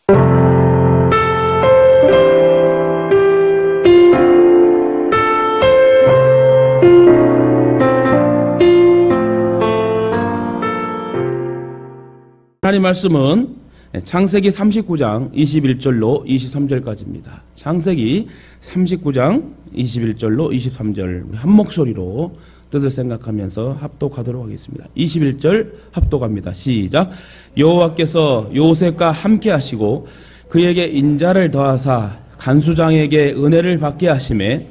하나님 말씀은 창세기 39장 21절로 23절까지입니다. 창세기 39장 21절로 23절 우리 한 목소리로 뜻을 생각하면서 합독하도록 하겠습니다. 21절 합독합니다. 시작. 여호와께서 요셉과 함께 하시고 그에게 인자를 더하사 간수장에게 은혜를 받게 하시매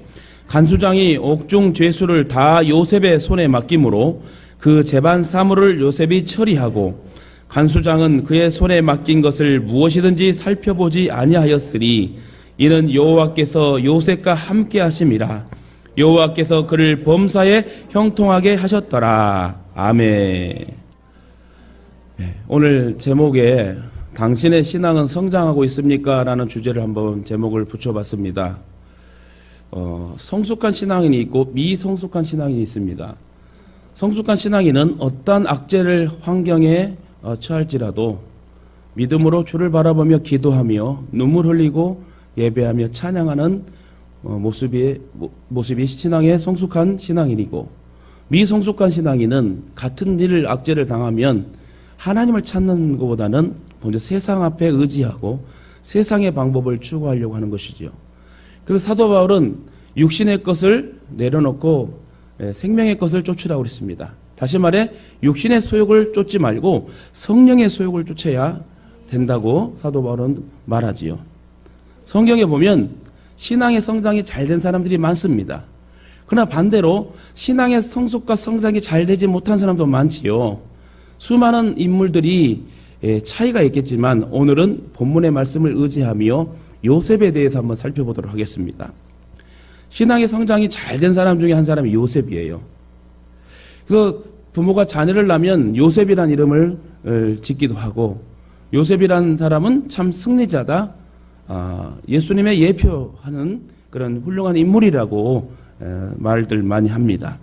간수장이 옥중 죄수를 다 요셉의 손에 맡김으로 그 재반 사물을 요셉이 처리하고 간수장은 그의 손에 맡긴 것을 무엇이든지 살펴보지 아니하였으니 이는 여호와께서 요셉과 함께 하심이라. 여호와께서 그를 범사에 형통하게 하셨더라. 아멘. 오늘 제목에 당신의 신앙은 성장하고 있습니까? 라는 주제를 한번 제목을 붙여봤습니다. 성숙한 신앙인이 있고 미성숙한 신앙인이 있습니다. 성숙한 신앙인은 어떠한 악재를 환경에 처할지라도 믿음으로 주를 바라보며 기도하며 눈물 흘리고 예배하며 찬양하는 모습이 신앙의 성숙한 신앙인이고, 미성숙한 신앙인은 같은 일을 악재를 당하면 하나님을 찾는 것보다는 먼저 세상 앞에 의지하고 세상의 방법을 추구하려고 하는 것이죠. 그래서 사도 바울은 육신의 것을 내려놓고 생명의 것을 쫓으라고 그랬습니다. 다시 말해 육신의 소욕을 쫓지 말고 성령의 소욕을 쫓아야 된다고 사도 바울은 말하지요. 성경에 보면 신앙의 성장이 잘 된 사람들이 많습니다. 그러나 반대로 신앙의 성숙과 성장이 잘 되지 못한 사람도 많지요. 수많은 인물들이 차이가 있겠지만 오늘은 본문의 말씀을 의지하며 요셉에 대해서 한번 살펴보도록 하겠습니다. 신앙의 성장이 잘 된 사람 중에 한 사람이 요셉이에요. 그 부모가 자녀를 낳으면 요셉이라는 이름을 짓기도 하고, 요셉이라는 사람은 참 승리자다, 예수님의 예표하는 그런 훌륭한 인물이라고 말들 많이 합니다.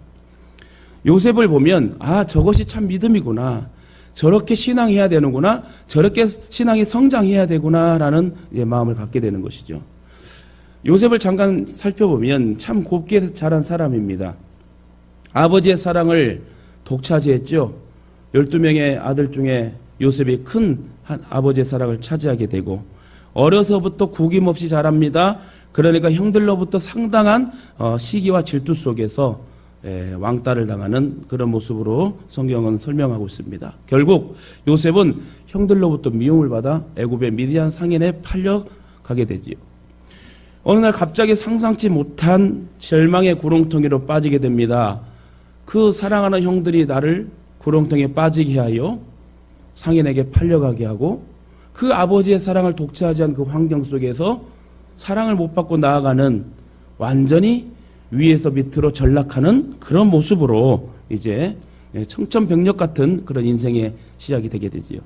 요셉을 보면 저것이 참 믿음이구나, 저렇게 신앙해야 되는구나, 저렇게 신앙이 성장해야 되구나 라는 마음을 갖게 되는 것이죠. 요셉을 잠깐 살펴보면 참 곱게 자란 사람입니다. 아버지의 사랑을 독차지했죠. 12명의 아들 중에 요셉이 큰 아버지의 사랑을 차지하게 되고, 어려서부터 구김없이 자랍니다. 그러니까 형들로부터 상당한 시기와 질투 속에서 왕따를 당하는 그런 모습으로 성경은 설명하고 있습니다. 결국 요셉은 형들로부터 미움을 받아 애굽의 미디안 상인에 팔려가게 되지요. 어느 날 갑자기 상상치 못한 절망의 구렁텅이로 빠지게 됩니다. 그 사랑하는 형들이 나를 구렁텅이에 빠지게 하여 상인에게 팔려가게 하고, 그 아버지의 사랑을 독차지한 그 환경 속에서 사랑을 못 받고 나아가는, 완전히 위에서 밑으로 전락하는 그런 모습으로 이제 청천벽력 같은 그런 인생의 시작이 되게 되지요.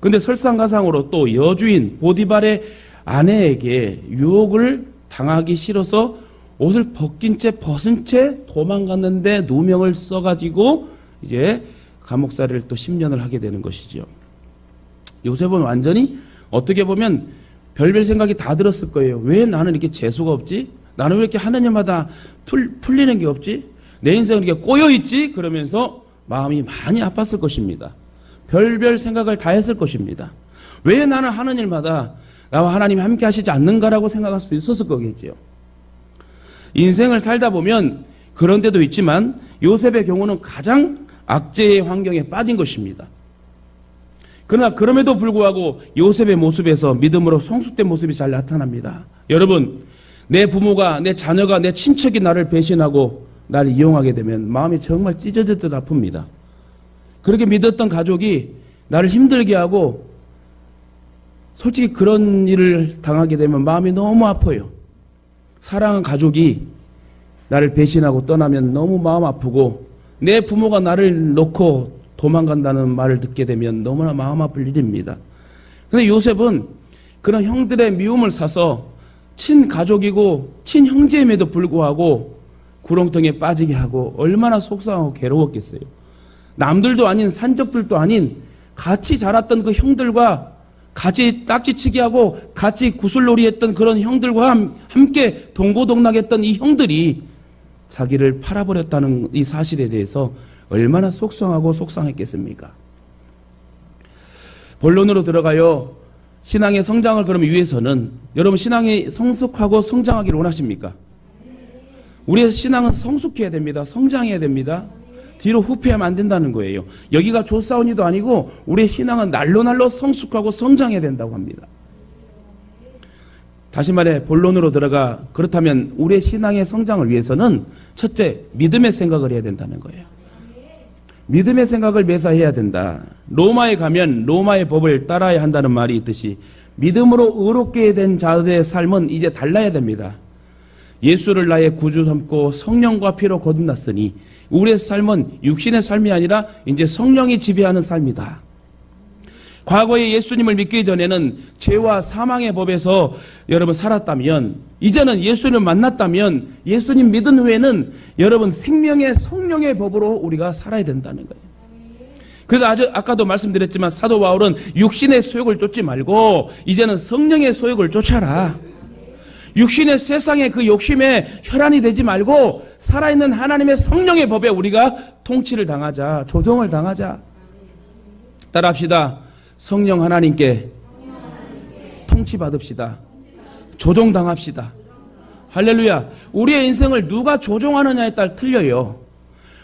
그런데 설상가상으로 또 여주인 보디발의 아내에게 유혹을 당하기 싫어서 옷을 벗은 채 도망갔는데 누명을 써가지고 이제 감옥살이를 또 10년을 하게 되는 것이죠. 요셉은 완전히 어떻게 보면 별별 생각이 다 들었을 거예요. 왜 나는 이렇게 재수가 없지? 나는 왜 이렇게 하는 일마다 풀리는 게 없지? 내 인생은 이렇게 꼬여있지? 그러면서 마음이 많이 아팠을 것입니다. 별별 생각을 다 했을 것입니다. 왜 나는 하는 일마다 나와 하나님이 함께 하시지 않는가라고 생각할 수 있었을 거겠지요. 인생을 살다 보면 그런 데도 있지만 요셉의 경우는 가장 악재의 환경에 빠진 것입니다. 그러나 그럼에도 불구하고 요셉의 모습에서 믿음으로 성숙된 모습이 잘 나타납니다. 여러분, 내 부모가, 내 자녀가, 내 친척이 나를 배신하고 나를 이용하게 되면 마음이 정말 찢어질 듯 아픕니다. 그렇게 믿었던 가족이 나를 힘들게 하고, 솔직히 그런 일을 당하게 되면 마음이 너무 아파요. 사랑하는 가족이 나를 배신하고 떠나면 너무 마음 아프고, 내 부모가 나를 놓고 도망간다는 말을 듣게 되면 너무나 마음 아플 일입니다. 그런데 요셉은 그런 형들의 미움을 사서 친가족이고 친형제임에도 불구하고 구렁텅이에 빠지게 하고 얼마나 속상하고 괴로웠겠어요. 남들도 아닌 산적들도 아닌 같이 자랐던 그 형들과 같이 딱지치기 하고 같이 구슬놀이 했던 그런 형들과 함께 동고동락했던 이 형들이 자기를 팔아버렸다는 이 사실에 대해서 얼마나 속상하고 속상했겠습니까? 본론으로 들어가요. 신앙의 성장을 그러면 위해서는 여러분 신앙이 성숙하고 성장하기를 원하십니까? 우리의 신앙은 성숙해야 됩니다. 성장해야 됩니다. 뒤로 후퇴하면 안 된다는 거예요. 여기가 조사원이도 아니고 우리의 신앙은 날로 성숙하고 성장해야 된다고 합니다. 다시 말해 본론으로 들어가 그렇다면 우리의 신앙의 성장을 위해서는 첫째, 믿음의 생각을 해야 된다는 거예요. 믿음의 생각을 매사해야 된다. 로마에 가면 로마의 법을 따라야 한다는 말이 있듯이 믿음으로 의롭게 된 자들의 삶은 이제 달라야 됩니다. 예수를 나의 구주 삼고 성령과 피로 거듭났으니 우리의 삶은 육신의 삶이 아니라 이제 성령이 지배하는 삶이다. 과거에 예수님을 믿기 전에는 죄와 사망의 법에서 여러분 살았다면 이제는 예수님을 만났다면 예수님 믿은 후에는 여러분 생명의 성령의 법으로 우리가 살아야 된다는 거예요. 그래서 아까도 말씀드렸지만 사도 바울은 육신의 소욕을 쫓지 말고 이제는 성령의 소욕을 쫓아라. 육신의 세상의 그 욕심에 혈안이 되지 말고 살아있는 하나님의 성령의 법에 우리가 통치를 당하자. 조정을 당하자. 따라합시다. 성령 하나님께 통치받읍시다. 조종당합시다. 할렐루야. 우리의 인생을 누가 조종하느냐에 따라 틀려요.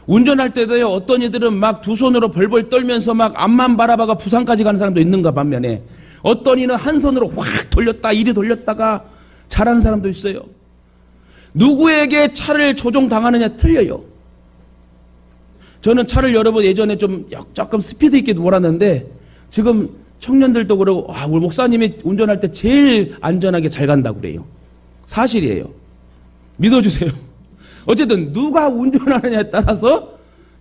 운전할 때도요, 어떤 이들은 막 두 손으로 벌벌 떨면서 막 앞만 바라봐가 부산까지 가는 사람도 있는가 반면에 어떤 이는 한 손으로 확 돌렸다 이리 돌렸다가 잘하는 사람도 있어요. 누구에게 차를 조종당하느냐 틀려요. 저는 차를 여러분 예전에 좀 조금 스피드 있게 몰았는데 지금 청년들도 그러고 우리 목사님이 운전할 때 제일 안전하게 잘 간다고 그래요. 사실이에요. 믿어주세요. 어쨌든 누가 운전하느냐에 따라서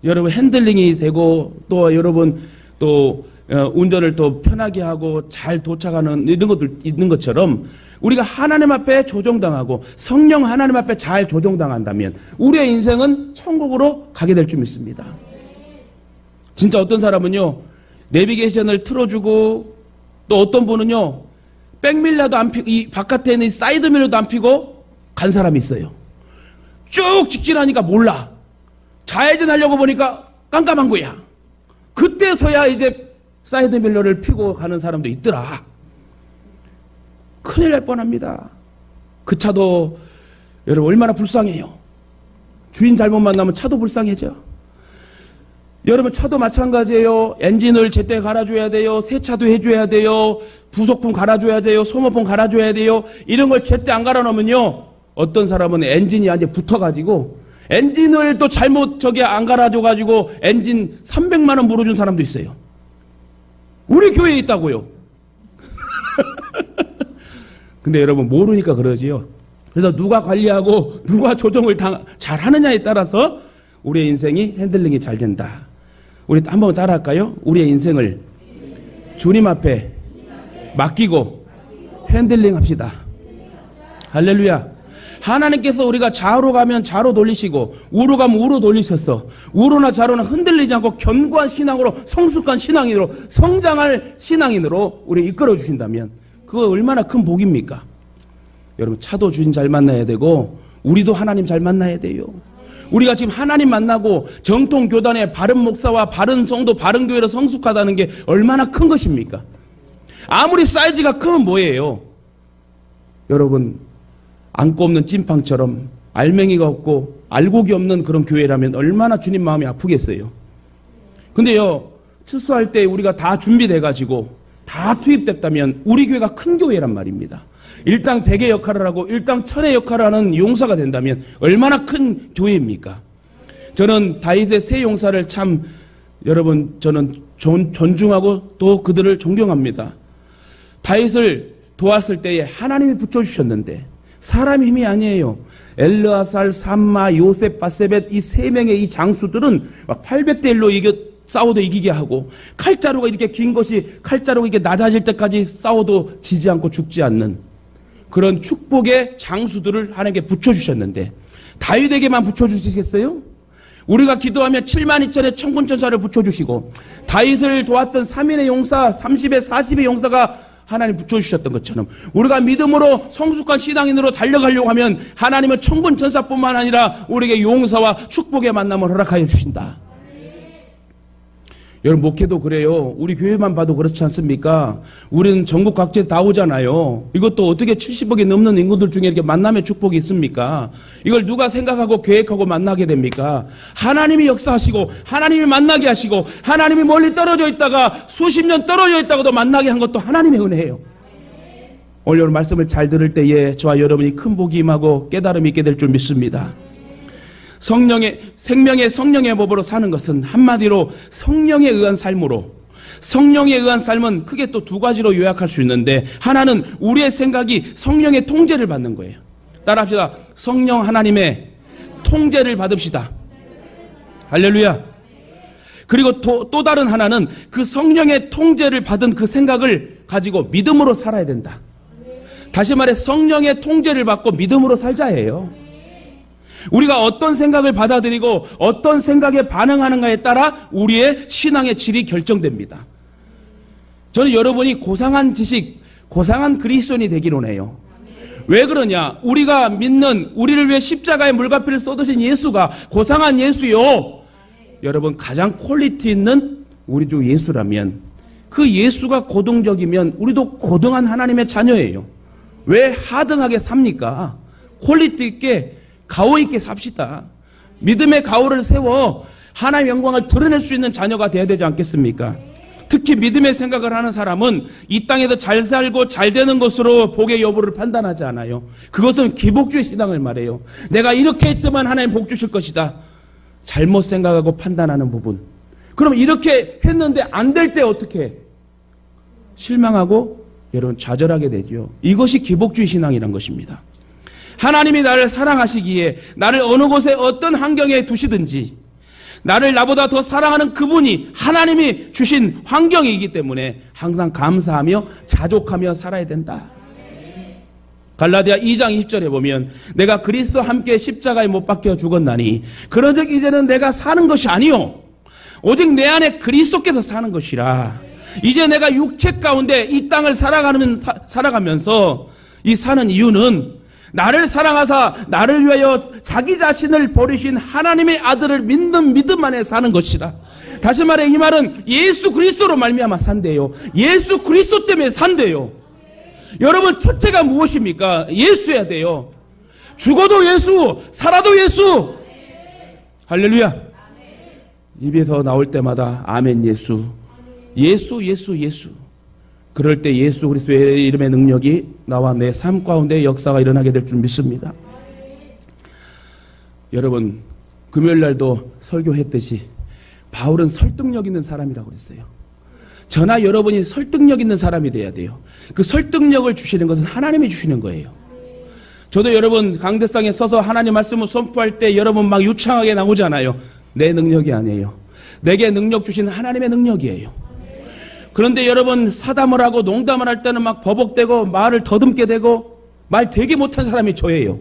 여러분 핸들링이 되고 또 여러분 또 운전을 또 편하게 하고 잘 도착하는 이런 것들 있는 것처럼 우리가 하나님 앞에 조종당하고 성령 하나님 앞에 잘 조종당한다면 우리의 인생은 천국으로 가게 될 줄 믿습니다. 진짜 어떤 사람은요 내비게이션을 틀어주고 또 어떤 분은요 백밀러도 안 피고 이 바깥에 있는 사이드밀러도 안 피고 간 사람이 있어요. 쭉 직진하니까 몰라. 좌회전 하려고 보니까 깜깜한 거야. 그때서야 이제 사이드밀러를 피고 가는 사람도 있더라. 큰일 날 뻔합니다. 그 차도 여러분 얼마나 불쌍해요. 주인 잘못 만나면 차도 불쌍해져. 여러분 차도 마찬가지예요. 엔진을 제때 갈아줘야 돼요. 세차도 해줘야 돼요. 부속품 갈아줘야 돼요. 소모품 갈아줘야 돼요. 이런 걸 제때 안 갈아놓으면요 어떤 사람은 엔진이 이제 붙어가지고 엔진을 또 잘못 안 갈아줘가지고 엔진 300만 원 물어준 사람도 있어요. 우리 교회에 있다고요. 근데 여러분 모르니까 그러지요. 그래서 누가 관리하고 누가 조정을 잘 하느냐에 따라서 우리의 인생이 핸들링이 잘 된다. 우리 한번 따라할까요? 우리의 인생을 주님 앞에 맡기고 핸들링 합시다. 할렐루야. 하나님께서 우리가 좌우로 가면 좌로 돌리시고 우로 가면 우로 돌리셨어. 우로나 좌로나 흔들리지 않고 견고한 신앙으로 성숙한 신앙인으로 성장할 신앙인으로 우리 이끌어 주신다면 그거 얼마나 큰 복입니까? 여러분 차도 주인 잘 만나야 되고 우리도 하나님 잘 만나야 돼요. 우리가 지금 하나님 만나고 정통 교단의 바른 목사와 바른 성도 바른 교회로 성숙하다는 게 얼마나 큰 것입니까? 아무리 사이즈가 크면 뭐예요? 여러분 안고 없는 찐빵처럼 알맹이가 없고 알곡이 없는 그런 교회라면 얼마나 주님 마음이 아프겠어요. 근데요 추수할 때 우리가 다 준비돼가지고 다 투입됐다면 우리 교회가 큰 교회란 말입니다. 일당 100의 역할을 하고 일당 1000의 역할을 하는 용사가 된다면 얼마나 큰 교회입니까? 저는 다윗의 세 용사를 참 여러분 저는 존중하고 또 그들을 존경합니다. 다윗을 도왔을 때에 하나님이 붙여주셨는데 사람 힘이 아니에요. 엘르아살, 삼마, 요셉, 바세벳 이 세 명의 이 장수들은 막 800대 1로 싸워도 이기게 하고 칼자루가 이렇게 긴 것이 칼자루가 이렇게 낮아질 때까지 싸워도 지지 않고 죽지 않는 그런 축복의 장수들을 하나님께 붙여주셨는데 다윗에게만 붙여주시겠어요? 우리가 기도하면 7만 2천의 천군천사를 붙여주시고 다윗을 도왔던 3인의 용사 30의 40의 용사가 하나님 붙여주셨던 것처럼 우리가 믿음으로 성숙한 신앙인으로 달려가려고 하면 하나님은 천군 천사뿐만 아니라 우리에게 용서와 축복의 만남을 허락하여 주신다. 여러분, 목회도 그래요. 우리 교회만 봐도 그렇지 않습니까? 우리는 전국 각지에 다 오잖아요. 이것도 어떻게 70억이 넘는 인구들 중에 이렇게 만남의 축복이 있습니까? 이걸 누가 생각하고 계획하고 만나게 됩니까? 하나님이 역사하시고 하나님이 만나게 하시고 하나님이 멀리 떨어져 있다가 수십 년 떨어져 있다가도 만나게 한 것도 하나님의 은혜예요. 오늘 여러분 말씀을 잘 들을 때에 저와 여러분이 큰 복이 임하고 깨달음이 있게 될 줄 믿습니다. 생명의 성령의 법으로 사는 것은 한마디로 성령에 의한 삶으로, 성령에 의한 삶은 크게 또 두 가지로 요약할 수 있는데, 하나는 우리의 생각이 성령의 통제를 받는 거예요. 따라합시다. 성령 하나님의 통제를 받읍시다. 할렐루야. 그리고 또 다른 하나는 그 성령의 통제를 받은 그 생각을 가지고 믿음으로 살아야 된다. 다시 말해 성령의 통제를 받고 믿음으로 살자예요. 우리가 어떤 생각을 받아들이고 어떤 생각에 반응하는가에 따라 우리의 신앙의 질이 결정됩니다. 저는 여러분이 고상한 지식, 고상한 그리스도인이 되기로 해요. 왜 그러냐? 우리가 믿는, 우리를 위해 십자가의 물값을 쏟으신 예수가 고상한 예수요. 여러분, 가장 퀄리티 있는 우리 주 예수라면, 그 예수가 고등적이면 우리도 고등한 하나님의 자녀예요. 왜 하등하게 삽니까? 퀄리티 있게, 가오 있게 삽시다. 믿음의 가오를 세워 하나님의 영광을 드러낼 수 있는 자녀가 되어야 되지 않겠습니까? 특히 믿음의 생각을 하는 사람은 이 땅에서 잘 살고 잘 되는 것으로 복의 여부를 판단하지 않아요. 그것은 기복주의 신앙을 말해요. 내가 이렇게 했더만 하나님 복 주실 것이다. 잘못 생각하고 판단하는 부분. 그럼 이렇게 했는데 안 될 때 어떻게 해? 실망하고 여러분 좌절하게 되죠. 이것이 기복주의 신앙이란 것입니다. 하나님이 나를 사랑하시기에 나를 어느 곳에 어떤 환경에 두시든지 나를 나보다 더 사랑하는 그분이 하나님이 주신 환경이기 때문에 항상 감사하며 자족하며 살아야 된다. 갈라디아 2장 20절에 보면 내가 그리스도와 함께 십자가에 못 박혀 죽었나니 그런즉 이제는 내가 사는 것이 아니요 오직 내 안에 그리스도께서 사는 것이라. 이제 내가 육체 가운데 이 땅을 살아가면서 이 사는 이유는 나를 사랑하사 나를 위하여 자기 자신을 버리신 하나님의 아들을 믿는 믿음 안에 사는 것이다. 다시 말해 이 말은 예수 그리스도로 말미암아 산대요. 예수 그리스도 때문에 산대요. 여러분 첫째가 무엇입니까? 예수여야 돼요. 죽어도 예수, 살아도 예수. 할렐루야. 입에서 나올 때마다 아멘 예수, 예수, 예수, 예수. 그럴 때 예수 그리스도의 이름의 능력이 나와 내 삶 가운데 역사가 일어나게 될 줄 믿습니다. 여러분, 금요일 날도 설교했듯이 바울은 설득력 있는 사람이라고 그랬어요. 저나 여러분이 설득력 있는 사람이 돼야 돼요. 그 설득력을 주시는 것은 하나님이 주시는 거예요. 저도 여러분 강대상에 서서 하나님 말씀을 선포할 때 여러분 막 유창하게 나오잖아요. 내 능력이 아니에요. 내게 능력 주신 하나님의 능력이에요. 그런데 여러분 사담을 하고 농담을 할 때는 막 버벅대고 말을 더듬게 되고 말 되게 못한 사람이 저예요.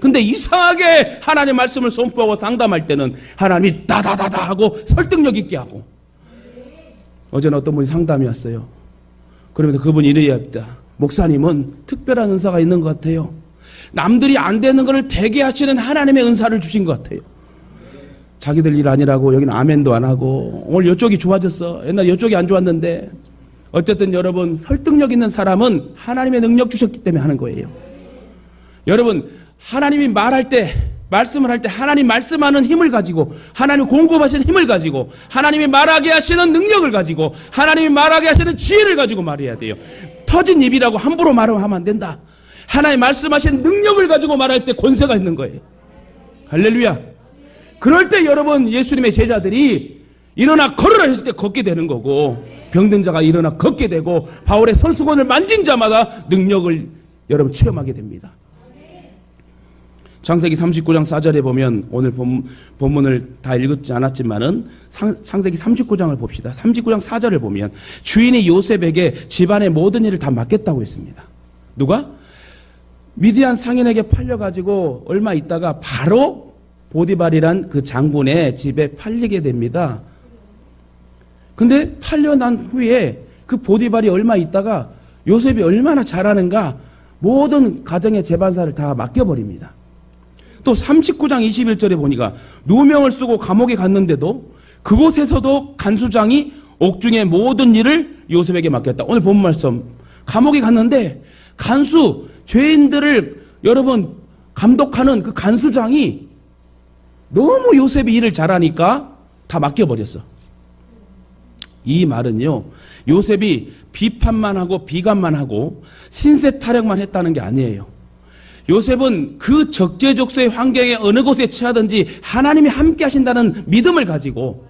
근데 이상하게 하나님 말씀을 선포하고 상담할 때는 하나님이 다다다다 하고 설득력 있게 하고. 어제는 어떤 분이 상담이 왔어요. 그러면서 그분이 이래야 합니다. 목사님은 특별한 은사가 있는 것 같아요. 남들이 안 되는 것을 되게 하시는 하나님의 은사를 주신 것 같아요. 자기들 일 아니라고 여기는 아멘도 안 하고 오늘 이쪽이 좋아졌어. 옛날 이쪽이 안 좋았는데. 어쨌든 여러분 설득력 있는 사람은 하나님의 능력 주셨기 때문에 하는 거예요. 여러분 하나님이 말할 때 말씀을 할 때 하나님 말씀하는 힘을 가지고 하나님 공급하시는 힘을 가지고 하나님이 말하게 하시는 능력을 가지고 하나님이 말하게 하시는 지혜를 가지고 말해야 돼요. 터진 입이라고 함부로 말하면 안 된다. 하나님 말씀하신 능력을 가지고 말할 때 권세가 있는 거예요. 할렐루야. 그럴 때 여러분 예수님의 제자들이 일어나 걸으라 했을 때 걷게 되는 거고 병든 자가 일어나 걷게 되고 바울의 손수건을 만진 자마다 능력을 여러분 체험하게 됩니다. 창세기 39장 4절에 보면 오늘 본문을 다 읽지 않았지만은 창세기 39장을 봅시다. 39장 4절을 보면 주인이 요셉에게 집안의 모든 일을 다 맡겼다고 했습니다. 누가? 미디안 상인에게 팔려가지고 얼마 있다가 바로 보디발이란 그 장군의 집에 팔리게 됩니다. 근데 팔려난 후에 그 보디발이 얼마 있다가 요셉이 얼마나 잘하는가 모든 가정의 재반사를 다 맡겨버립니다. 또 39장 21절에 보니까 누명을 쓰고 감옥에 갔는데도 그곳에서도 간수장이 옥중의 모든 일을 요셉에게 맡겼다. 오늘 본 말씀, 감옥에 갔는데 간수, 죄인들을 여러분 감독하는 그 간수장이 너무 요셉이 일을 잘하니까 다 맡겨버렸어. 이 말은요, 요셉이 비판만 하고 비관만 하고 신세 타령만 했다는 게 아니에요. 요셉은 그 적재적소의 환경에 어느 곳에 처하든지 하나님이 함께 하신다는 믿음을 가지고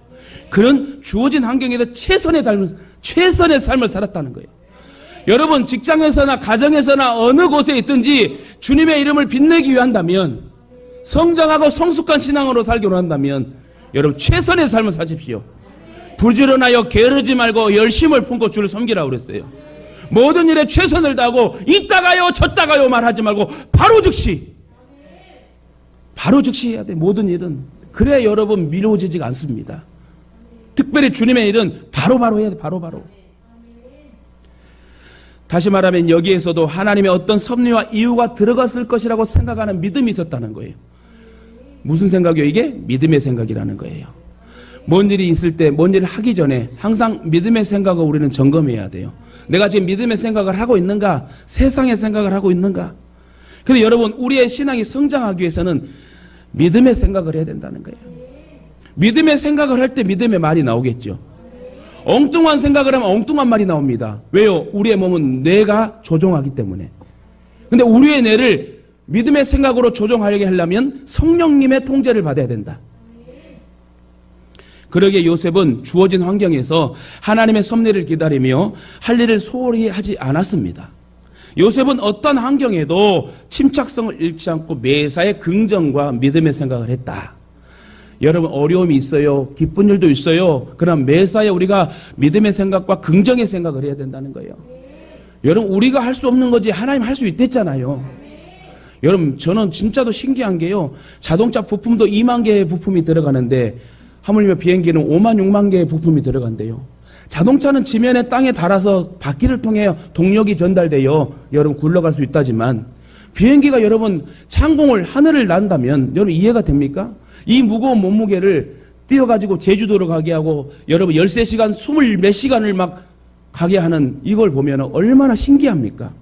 그런 주어진 환경에서 최선의 삶을 살았다는 거예요. 여러분 직장에서나 가정에서나 어느 곳에 있든지 주님의 이름을 빛내기 위한다면, 성장하고 성숙한 신앙으로 살기로 한다면 여러분 최선의 삶을 사십시오. 부지런하여 게으르지 말고 열심을 품고 주를 섬기라고 그랬어요. 모든 일에 최선을 다하고 이따가요 저따가요 말하지 말고 바로 즉시 해야 돼. 모든 일은. 그래야 여러분 미뤄지지가 않습니다. 특별히 주님의 일은 바로바로 해야 돼. 바로바로. 다시 말하면 여기에서도 하나님의 어떤 섭리와 이유가 들어갔을 것이라고 생각하는 믿음이 있었다는 거예요. 무슨 생각이요? 이게 믿음의 생각이라는 거예요. 뭔 일이 있을 때, 뭔 일을 하기 전에 항상 믿음의 생각을 우리는 점검해야 돼요. 내가 지금 믿음의 생각을 하고 있는가? 세상의 생각을 하고 있는가? 그런데 여러분, 우리의 신앙이 성장하기 위해서는 믿음의 생각을 해야 된다는 거예요. 믿음의 생각을 할 때 믿음의 말이 나오겠죠. 엉뚱한 생각을 하면 엉뚱한 말이 나옵니다. 왜요? 우리의 몸은 뇌가 조종하기 때문에. 근데 우리의 뇌를 믿음의 생각으로 조종하게 하려면 성령님의 통제를 받아야 된다. 그러기에 요셉은 주어진 환경에서 하나님의 섭리를 기다리며 할 일을 소홀히 하지 않았습니다. 요셉은 어떤 환경에도 침착성을 잃지 않고 매사에 긍정과 믿음의 생각을 했다. 여러분 어려움이 있어요. 기쁜 일도 있어요. 그럼 매사에 우리가 믿음의 생각과 긍정의 생각을 해야 된다는 거예요. 여러분 우리가 할 수 없는 거지 하나님 할 수 있댔잖아요. 여러분 저는 진짜도 신기한 게요. 자동차 부품도 2만 개의 부품이 들어가는데 하물며 비행기는 5만 6만 개의 부품이 들어간대요. 자동차는 지면에 땅에 닿아서 바퀴를 통해 동력이 전달되어 여러분 굴러갈 수 있다지만 비행기가 여러분 창공을 하늘을 난다면 여러분 이해가 됩니까? 이 무거운 몸무게를 띄어가지고 제주도로 가게 하고 여러분 13시간 20 몇 시간을 막 가게 하는 이걸 보면 얼마나 신기합니까?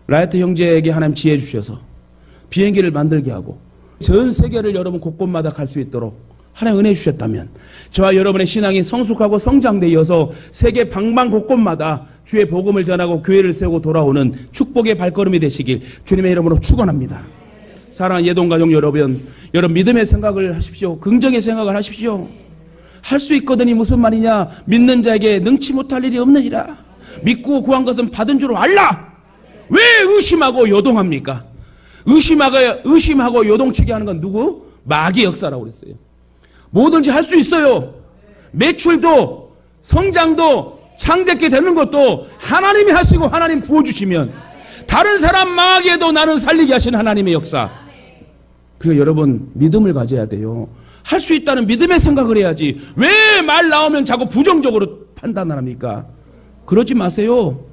라이트 형제에게 하나님 지혜 주셔서 비행기를 만들게 하고 전 세계를 여러분 곳곳마다 갈 수 있도록 하나님 은혜 주셨다면 저와 여러분의 신앙이 성숙하고 성장되어서 세계 방방 곳곳마다 주의 복음을 전하고 교회를 세우고 돌아오는 축복의 발걸음이 되시길 주님의 이름으로 축원합니다. 사랑하는 예동가족 여러분 믿음의 생각을 하십시오. 긍정의 생각을 하십시오. 할 수 있거든이 무슨 말이냐? 믿는 자에게 능치 못할 일이 없느니라. 믿고 구한 것은 받은 줄 알라. 왜 의심하고 요동합니까? 의심하고 요동치게 하는 건 누구? 마귀의 역사라고 그랬어요. 뭐든지 할 수 있어요. 매출도 성장도 창대케 되는 것도 하나님이 하시고 하나님 부어주시면 다른 사람 망하게 해도 나는 살리게 하시는 하나님의 역사. 그러니까 여러분 믿음을 가져야 돼요. 할 수 있다는 믿음의 생각을 해야지 왜 말 나오면 자꾸 부정적으로 판단을 합니까? 그러지 마세요.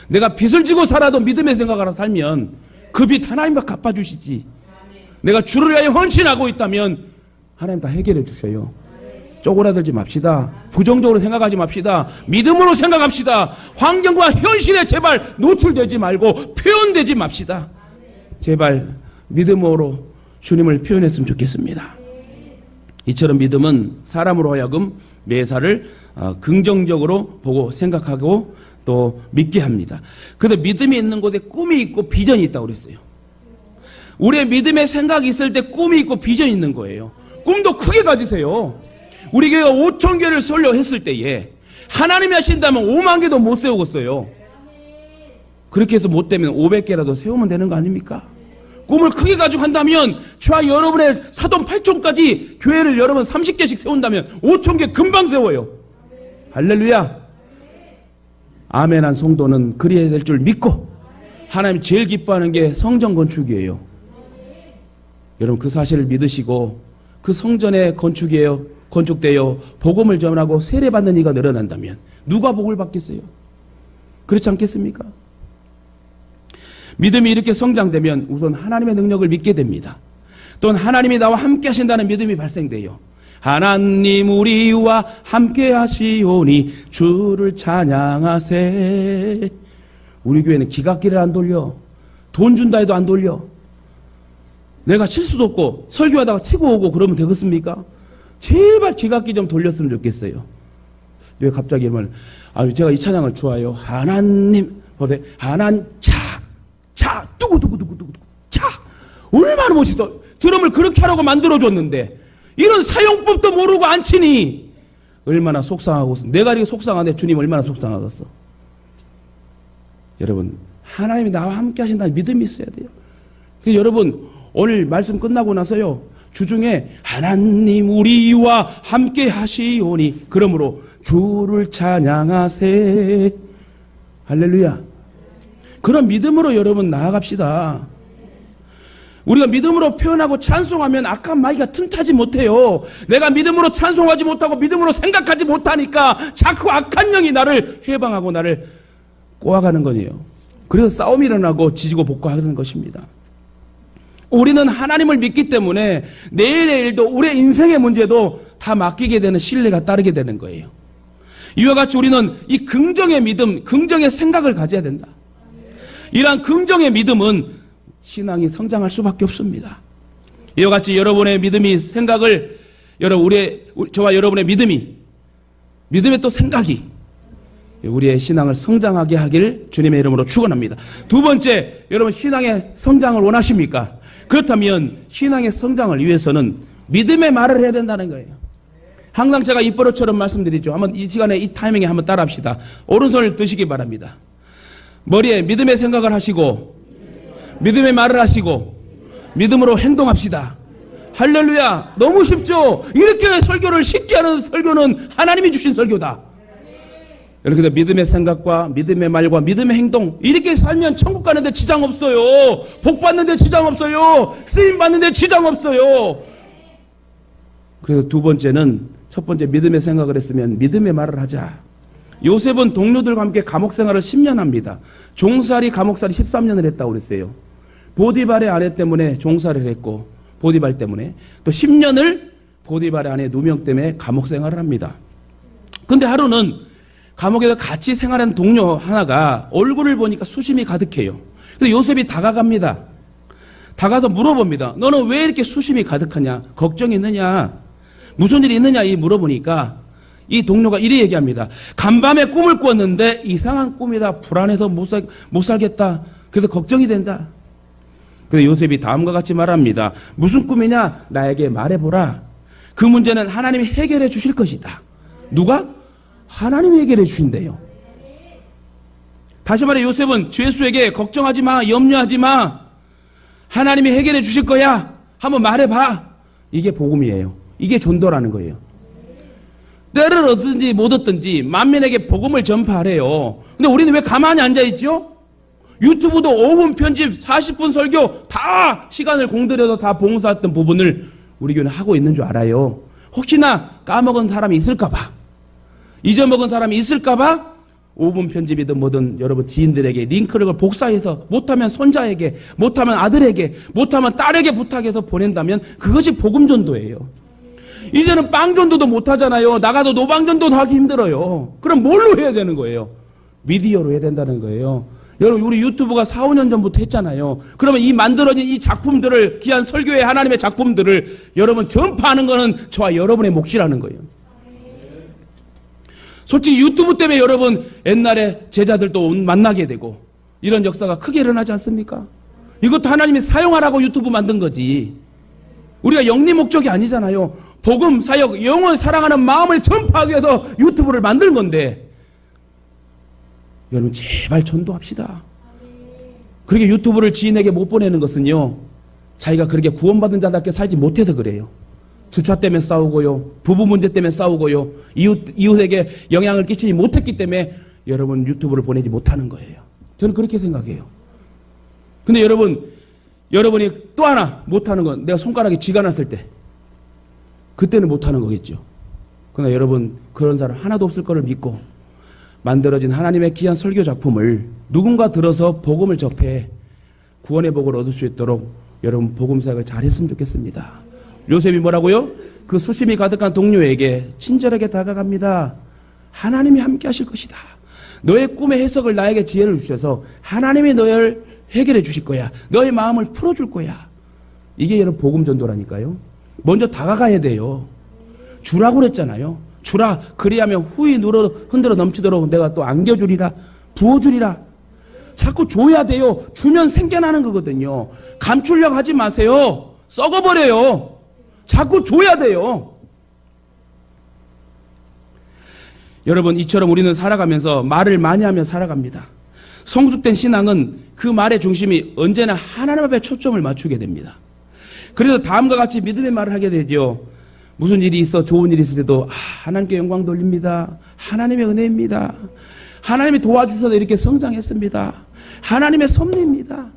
내가 빚을 지고 살아도 믿음의 생각을 살면 그 빚 하나님과 갚아주시지. 내가 주를 위하여 헌신하고 있다면 하나님 다 해결해 주셔요. 쪼그라들지 맙시다. 부정적으로 생각하지 맙시다. 믿음으로 생각합시다. 환경과 현실에 제발 노출되지 말고 표현되지 맙시다. 제발 믿음으로 주님을 표현했으면 좋겠습니다. 이처럼 믿음은 사람으로 하여금 매사를 긍정적으로 보고 생각하고 또 믿게 합니다. 그래서 믿음이 있는 곳에 꿈이 있고 비전이 있다고 그랬어요. 우리의 믿음의 생각이 있을 때 꿈이 있고 비전이 있는 거예요. 꿈도 크게 가지세요. 우리 교회가 5천 개를 설교했을 때에 하나님이 하신다면 5만 개도 못 세우겠어요. 그렇게 해서 못 되면 500개라도 세우면 되는 거 아닙니까? 꿈을 크게 가지고 한다면 저와 여러분의 사돈 8촌까지 교회를 여러분 30개씩 세운다면 5천 개 금방 세워요. 할렐루야. 아멘한 성도는 그리해야 될 줄 믿고 하나님 제일 기뻐하는 게 성전 건축이에요. 여러분 그 사실을 믿으시고 그 성전의 건축되어 복음을 전하고 세례받는 이가 늘어난다면 누가 복을 받겠어요? 그렇지 않겠습니까? 믿음이 이렇게 성장되면 우선 하나님의 능력을 믿게 됩니다. 또는 하나님이 나와 함께 하신다는 믿음이 발생돼요. 하나님 우리와 함께 하시오니 주를 찬양하세. 우리 교회는 기각기를 안 돌려. 돈 준다 해도 안 돌려. 내가 칠 수도 없고 설교하다가 치고 오고 그러면 되겠습니까? 제발 기각기 좀 돌렸으면 좋겠어요. 왜 갑자기 이러면 제가 이 찬양을 좋아해요. 하나님 하나님 차 두구두구두구두구 차 얼마나 멋있어. 드럼을 그렇게 하라고 만들어줬는데 이런 사용법도 모르고 안 치니 얼마나 속상하고, 내가 이렇게 속상한데 주님 얼마나 속상하겠어. 여러분, 하나님이 나와 함께 하신다는 믿음이 있어야 돼요. 그래서 여러분, 오늘 말씀 끝나고 나서요, 주중에 하나님 우리와 함께 하시오니 그러므로 주를 찬양하세. 할렐루야. 그런 믿음으로 여러분 나아갑시다. 우리가 믿음으로 표현하고 찬송하면 악한 마귀가 틈타지 못해요. 내가 믿음으로 찬송하지 못하고 믿음으로 생각하지 못하니까 자꾸 악한 영이 나를 해방하고 나를 꼬아가는 거예요. 그래서 싸움이 일어나고 지지고 볶고하는 것입니다. 우리는 하나님을 믿기 때문에 내일의 일도 우리의 인생의 문제도 다 맡기게 되는 신뢰가 따르게 되는 거예요. 이와 같이 우리는 이 긍정의 믿음, 긍정의 생각을 가져야 된다. 이러한 긍정의 믿음은 신앙이 성장할 수밖에 없습니다. 이와 같이 여러분의 믿음이 생각을, 저와 여러분의 믿음의 또 생각이 우리의 신앙을 성장하게 하길 주님의 이름으로 축원합니다. 두 번째, 여러분 신앙의 성장을 원하십니까? 그렇다면 신앙의 성장을 위해서는 믿음의 말을 해야 된다는 거예요. 항상 제가 입버릇처럼 말씀드리죠. 한번 이 시간에 이 타이밍에 한번 따라합시다. 오른손을 드시기 바랍니다. 머리에 믿음의 생각을 하시고 믿음의 말을 하시고 믿음으로 행동합시다. 할렐루야. 너무 쉽죠? 이렇게 설교를 쉽게 하는 설교는 하나님이 주신 설교다. 이렇게 믿음의 생각과 믿음의 말과 믿음의 행동, 이렇게 살면 천국 가는데 지장 없어요. 복 받는데 지장 없어요. 쓰임 받는데 지장 없어요. 그래서 두 번째는, 첫 번째 믿음의 생각을 했으면 믿음의 말을 하자. 요셉은 동료들과 함께 감옥 생활을 10년 합니다. 종살이 감옥살이 13년을 했다고 그랬어요. 보디발의 아내 때문에 종살이를 했고, 보디발 때문에 또 10년을 보디발의 아내 누명 때문에 감옥 생활을 합니다. 근데 하루는 감옥에서 같이 생활하는 동료 하나가 얼굴을 보니까 수심이 가득해요. 그래서 요셉이 다가갑니다. 다가서 물어봅니다. 너는 왜 이렇게 수심이 가득하냐? 걱정이 있느냐? 무슨 일이 있느냐? 물어보니까 이 동료가 이래 얘기합니다. 간밤에 꿈을 꿨는데 이상한 꿈이다. 불안해서 못 살겠다. 그래서 걱정이 된다. 그래서 요셉이 다음과 같이 말합니다. 무슨 꿈이냐? 나에게 말해보라. 그 문제는 하나님이 해결해 주실 것이다. 누가? 하나님이 해결해 주신대요. 다시 말해 요셉은 죄수에게 걱정하지 마, 염려하지 마, 하나님이 해결해 주실 거야, 한번 말해봐. 이게 복음이에요. 이게 전도라는 거예요. 때를 얻든지 못 얻든지 만민에게 복음을 전파하래요. 근데 우리는 왜 가만히 앉아있죠? 유튜브도 5분 편집, 40분 설교 다 시간을 공들여서 다 봉사했던 부분을 우리 교회는 하고 있는 줄 알아요. 혹시나 까먹은 사람이 있을까봐, 잊어먹은 사람이 있을까봐 5분 편집이든 뭐든 여러분 지인들에게 링크를 복사해서, 못하면 손자에게, 못하면 아들에게, 못하면 딸에게 부탁해서 보낸다면 그것이 복음전도예요. 이제는 빵전도도 못하잖아요. 나가도 노방전도도 하기 힘들어요. 그럼 뭘로 해야 되는 거예요? 미디어로 해야 된다는 거예요. 여러분 우리 유튜브가 4, 5년 전부터 했잖아요. 그러면 이 만들어진 이 작품들을, 귀한 설교의 하나님의 작품들을 여러분 전파하는 거는 저와 여러분의 몫이라는 거예요. 솔직히 유튜브 때문에 여러분 옛날에 제자들도 만나게 되고 이런 역사가 크게 일어나지 않습니까? 이것도 하나님이 사용하라고 유튜브 만든 거지. 우리가 영리 목적이 아니잖아요. 복음, 사역, 영혼 사랑하는 마음을 전파하기 위해서 유튜브를 만든 건데, 여러분 제발 전도합시다. 그렇게 유튜브를 지인에게 못 보내는 것은요, 자기가 그렇게 구원받은 자답게 살지 못해서 그래요. 주차 때문에 싸우고요, 부부 문제 때문에 싸우고요, 이웃에게 영향을 끼치지 못했기 때문에 여러분 유튜브를 보내지 못하는 거예요. 저는 그렇게 생각해요. 근데 여러분이 또 하나 못하는 건, 내가 손가락에 쥐가 났을 때 그때는 못하는 거겠죠. 그러나 여러분 그런 사람 하나도 없을 거를 믿고 만들어진 하나님의 귀한 설교 작품을 누군가 들어서 복음을 접해 구원의 복을 얻을 수 있도록 여러분 복음 사역을 잘했으면 좋겠습니다. 요셉이 뭐라고요? 그 수심이 가득한 동료에게 친절하게 다가갑니다. 하나님이 함께 하실 것이다. 너의 꿈의 해석을 나에게 지혜를 주셔서 하나님이 너를 해결해 주실 거야. 너의 마음을 풀어줄 거야. 이게 여러분 복음 전도라니까요. 먼저 다가가야 돼요. 주라고 그랬잖아요. 주라. 그리하면 후이 흔들어 넘치도록 내가 또 안겨주리라. 부어주리라. 자꾸 줘야 돼요. 주면 생겨나는 거거든요. 감추려고 하지 마세요. 썩어버려요. 자꾸 줘야 돼요. 여러분, 이처럼 우리는 살아가면서 말을 많이 하며 살아갑니다. 성숙된 신앙은 그 말의 중심이 언제나 하나님 앞에 초점을 맞추게 됩니다. 그래서 다음과 같이 믿음의 말을 하게 되죠. 무슨 일이 있어, 좋은 일이 있을 때도 하나님께 영광 돌립니다. 하나님의 은혜입니다. 하나님이 도와주셔서 이렇게 성장했습니다. 하나님의 섭리입니다.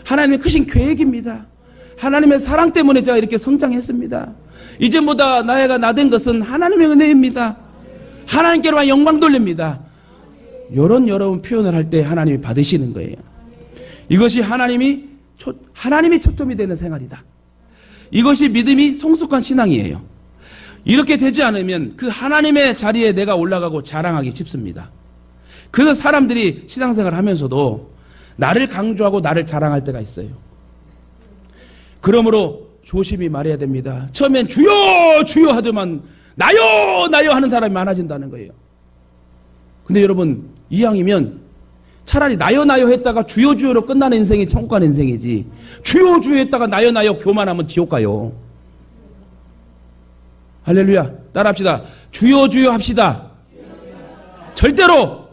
하나님의 크신 계획입니다. 하나님의 사랑 때문에 제가 이렇게 성장했습니다. 이전보다 나이가 나된 것은 하나님의 은혜입니다. 하나님께로만 영광 돌립니다. 이런 여러분 표현을 할 때 하나님이 받으시는 거예요. 이것이 하나님이 초점이 되는 생활이다. 이것이 믿음이 성숙한 신앙이에요. 이렇게 되지 않으면 그 하나님의 자리에 내가 올라가고 자랑하기 쉽습니다. 그래서 사람들이 신앙생활을 하면서도 나를 강조하고 나를 자랑할 때가 있어요. 그러므로 조심히 말해야 됩니다. 처음엔 주여 주여 하지만 나요 나요 하는 사람이 많아진다는 거예요. 근데 여러분 이왕이면 차라리 나요 나요 했다가 주여 주여로 끝나는 인생이 천국 가는 인생이지, 주여 주여 했다가 나요 나요 교만하면 지옥 가요. 할렐루야. 따라합시다. 주여 주여 합시다. 절대로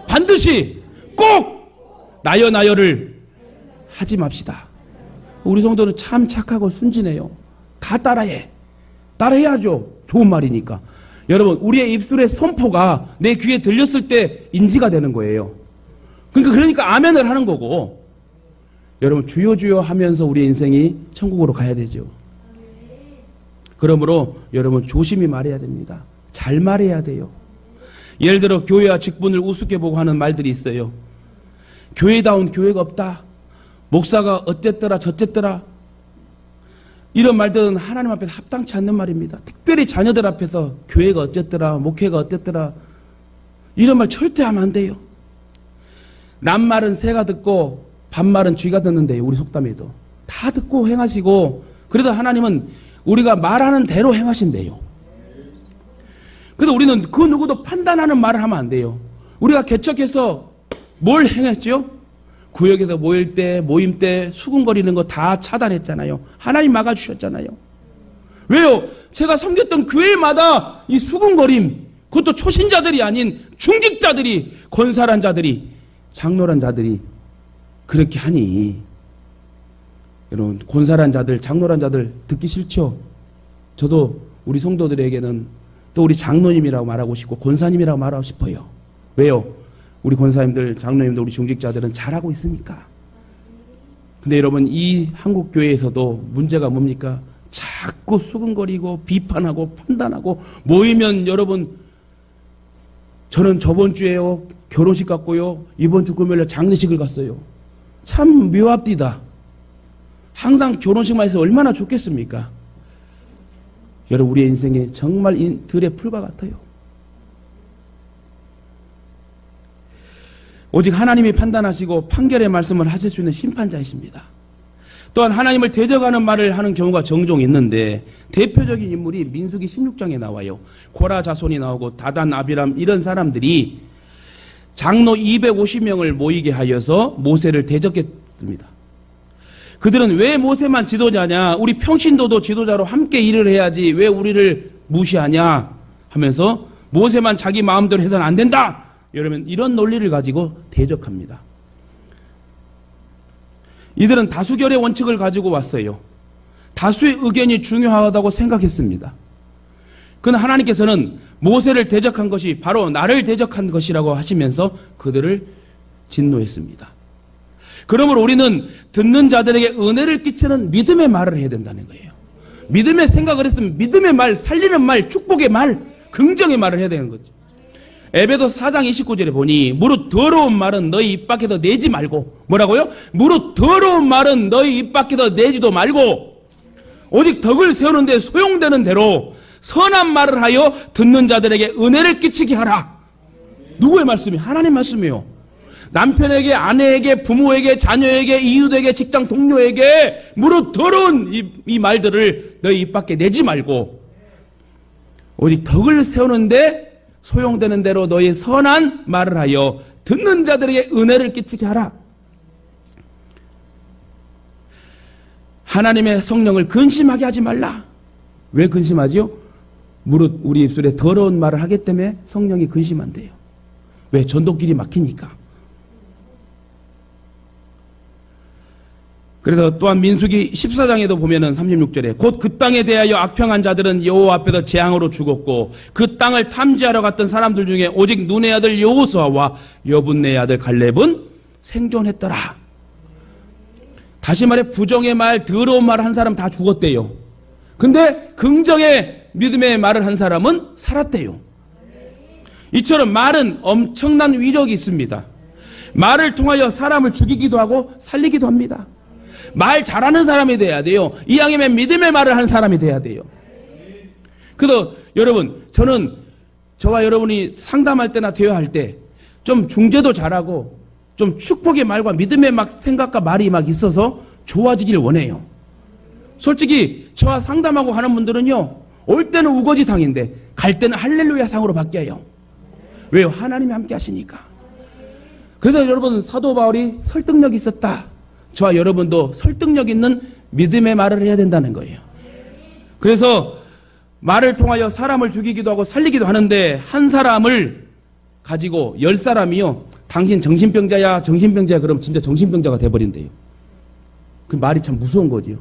반드시 꼭 나요 나요를 하지 맙시다. 우리 성도는 참 착하고 순진해요. 다 따라해. 따라해야죠. 좋은 말이니까. 여러분, 우리의 입술의 선포가 내 귀에 들렸을 때 인지가 되는 거예요. 그러니까 아멘을 하는 거고, 여러분 주여 주여 하면서 우리의 인생이 천국으로 가야 되죠. 그러므로 여러분 조심히 말해야 됩니다. 잘 말해야 돼요. 예를 들어 교회와 직분을 우습게 보고 하는 말들이 있어요. 교회다운 교회가 없다. 목사가 어쨌더라 저쨌더라. 이런 말들은 하나님 앞에서 합당치 않는 말입니다. 특별히 자녀들 앞에서 교회가 어쨌더라, 목회가 어쨌더라, 이런 말 절대 하면 안 돼요. 남말은 새가 듣고 반말은 쥐가 듣는데요. 우리 속담에도 다 듣고 행하시고, 그래도 하나님은 우리가 말하는 대로 행하신대요. 그래서 우리는 그 누구도 판단하는 말을 하면 안 돼요. 우리가 개척해서 뭘 행했죠? 구역에서 모일 때, 모임 때 수군거리는 거 다 차단했잖아요. 하나님 막아주셨잖아요. 왜요? 제가 섬겼던 교회마다 이 수군거림, 그것도 초신자들이 아닌 중직자들이, 권사란 자들이, 장로란 자들이 그렇게 하니, 여러분 권사란 자들, 장로란 자들 듣기 싫죠? 저도 우리 성도들에게는 또 우리 장로님이라고 말하고 싶고 권사님이라고 말하고 싶어요. 왜요? 우리 권사님들, 장로님들, 우리 중직자들은 잘하고 있으니까. 근데 여러분 이 한국교회에서도 문제가 뭡니까? 자꾸 수근거리고 비판하고 판단하고, 모이면 여러분 저는 저번 주에요 결혼식 갔고요, 이번 주 금요일에 장례식을 갔어요. 참 묘합디다. 항상 결혼식만 해서 얼마나 좋겠습니까? 여러분 우리의 인생에 정말 들의 풀과 같아요. 오직 하나님이 판단하시고 판결의 말씀을 하실 수 있는 심판자이십니다. 또한 하나님을 대적하는 말을 하는 경우가 종종 있는데, 대표적인 인물이 민수기 16장에 나와요. 고라 자손이 나오고 다단, 아비람 이런 사람들이 장로 250명을 모이게 하여서 모세를 대적했습니다. 그들은 왜 모세만 지도자냐, 우리 평신도도 지도자로 함께 일을 해야지 왜 우리를 무시하냐 하면서 모세만 자기 마음대로 해서는 안 된다, 여러분 이런 논리를 가지고 대적합니다. 이들은 다수결의 원칙을 가지고 왔어요. 다수의 의견이 중요하다고 생각했습니다. 그러나 하나님께서는 모세를 대적한 것이 바로 나를 대적한 것이라고 하시면서 그들을 진노했습니다. 그러므로 우리는 듣는 자들에게 은혜를 끼치는 믿음의 말을 해야 된다는 거예요. 믿음의 생각을 했으면 믿음의 말, 살리는 말, 축복의 말, 긍정의 말을 해야 되는 거죠. 에베소 4장 29절에 보니 무릇 더러운 말은 너희 입 밖에서 내지 말고, 뭐라고요? 무릇 더러운 말은 너희 입 밖에서 내지도 말고 오직 덕을 세우는 데 소용되는 대로 선한 말을 하여 듣는 자들에게 은혜를 끼치게 하라. 누구의 말씀이? 하나님 말씀이에요. 남편에게, 아내에게, 부모에게, 자녀에게, 이웃에게, 직장 동료에게 무릇 더러운 이 말들을 너희 입 밖에 내지 말고 오직 덕을 세우는데 소용되는 대로 너희 선한 말을 하여 듣는 자들에게 은혜를 끼치게 하라. 하나님의 성령을 근심하게 하지 말라. 왜 근심하지요? 무릇 우리 입술에 더러운 말을 하기 때문에 성령이 근심한대요. 왜? 전도길이 막히니까. 그래서 또한 민수기 14장에도 보면은 36절에 곧 그 땅에 대하여 악평한 자들은 여호와 앞에서 재앙으로 죽었고 그 땅을 탐지하러 갔던 사람들 중에 오직 눈의 아들 여호수아와 여분네의 아들 갈렙은 생존했더라. 다시 말해 부정의 말, 더러운 말 한 사람 다 죽었대요. 근데 긍정의 믿음의 말을 한 사람은 살았대요. 이처럼 말은 엄청난 위력이 있습니다. 말을 통하여 사람을 죽이기도 하고 살리기도 합니다. 말 잘하는 사람이 돼야 돼요. 이왕이면 믿음의 말을 하는 사람이 돼야 돼요. 그래서 여러분, 저는 저와 여러분이 상담할 때나 대화할 때 좀 중재도 잘하고 좀 축복의 말과 믿음의 막 생각과 말이 막 있어서 좋아지길 원해요. 솔직히 저와 상담하고 하는 분들은요, 올 때는 우거지상인데 갈 때는 할렐루야상으로 바뀌어요. 왜요? 하나님이 함께 하시니까. 그래서 여러분, 사도 바울이 설득력이 있었다. 저와 여러분도 설득력 있는 믿음의 말을 해야 된다는 거예요. 그래서 말을 통하여 사람을 죽이기도 하고 살리기도 하는데 한 사람을 가지고 10사람이요. 당신 정신병자야, 정신병자야. 그러면 진짜 정신병자가 돼버린대요. 그 말이 참 무서운 거지요.